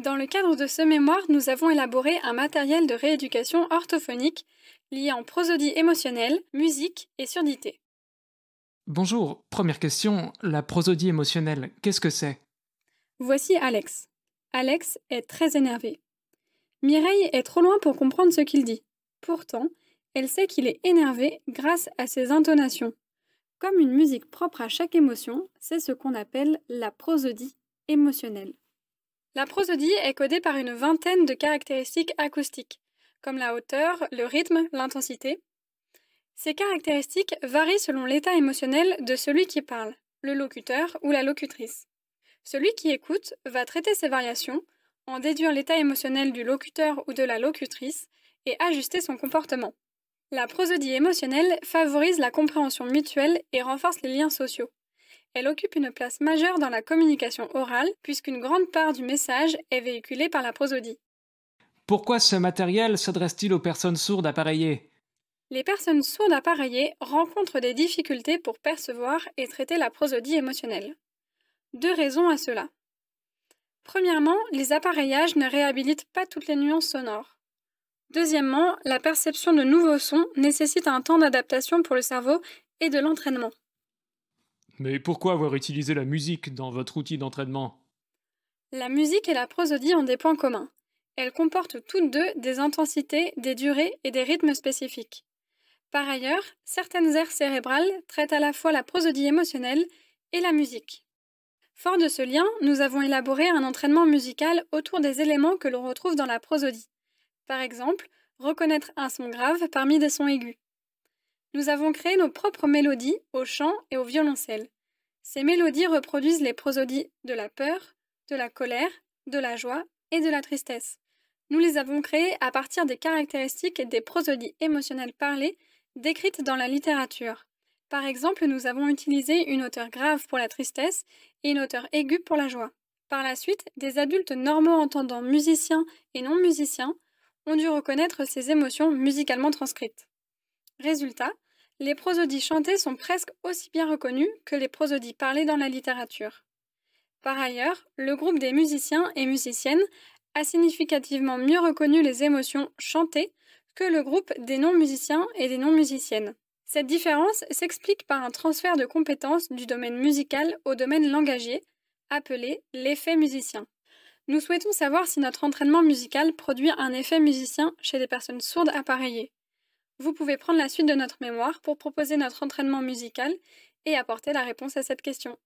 Dans le cadre de ce mémoire, nous avons élaboré un matériel de rééducation orthophonique lié en prosodie émotionnelle, musique et surdité. Bonjour, première question, la prosodie émotionnelle, qu'est-ce que c'est? Voici Alex. Alex est très énervé. Mireille est trop loin pour comprendre ce qu'il dit. Pourtant, elle sait qu'il est énervé grâce à ses intonations. Comme une musique propre à chaque émotion, c'est ce qu'on appelle la prosodie émotionnelle. La prosodie est codée par une vingtaine de caractéristiques acoustiques, comme la hauteur, le rythme, l'intensité. Ces caractéristiques varient selon l'état émotionnel de celui qui parle, le locuteur ou la locutrice. Celui qui écoute va traiter ces variations, en déduire l'état émotionnel du locuteur ou de la locutrice et ajuster son comportement. La prosodie émotionnelle favorise la compréhension mutuelle et renforce les liens sociaux. Elle occupe une place majeure dans la communication orale puisqu'une grande part du message est véhiculée par la prosodie. Pourquoi ce matériel s'adresse-t-il aux personnes sourdes appareillées? Les personnes sourdes appareillées rencontrent des difficultés pour percevoir et traiter la prosodie émotionnelle. Deux raisons à cela. Premièrement, les appareillages ne réhabilitent pas toutes les nuances sonores. Deuxièmement, la perception de nouveaux sons nécessite un temps d'adaptation pour le cerveau et de l'entraînement. Mais pourquoi avoir utilisé la musique dans votre outil d'entraînement? La musique et la prosodie ont des points communs. Elles comportent toutes deux des intensités, des durées et des rythmes spécifiques. Par ailleurs, certaines aires cérébrales traitent à la fois la prosodie émotionnelle et la musique. Fort de ce lien, nous avons élaboré un entraînement musical autour des éléments que l'on retrouve dans la prosodie. Par exemple, reconnaître un son grave parmi des sons aigus. Nous avons créé nos propres mélodies au chant et au violoncelle. Ces mélodies reproduisent les prosodies de la peur, de la colère, de la joie et de la tristesse. Nous les avons créées à partir des caractéristiques des prosodies émotionnelles parlées décrites dans la littérature. Par exemple, nous avons utilisé une hauteur grave pour la tristesse et une hauteur aiguë pour la joie. Par la suite, des adultes normaux entendants musiciens et non musiciens ont dû reconnaître ces émotions musicalement transcrites. Résultat, les prosodies chantées sont presque aussi bien reconnues que les prosodies parlées dans la littérature. Par ailleurs, le groupe des musiciens et musiciennes a significativement mieux reconnu les émotions chantées que le groupe des non-musiciens et des non-musiciennes. Cette différence s'explique par un transfert de compétences du domaine musical au domaine langagier, appelé l'effet musicien. Nous souhaitons savoir si notre entraînement musical produit un effet musicien chez les personnes sourdes appareillées. Vous pouvez prendre la suite de notre mémoire pour proposer notre entraînement musical et apporter la réponse à cette question.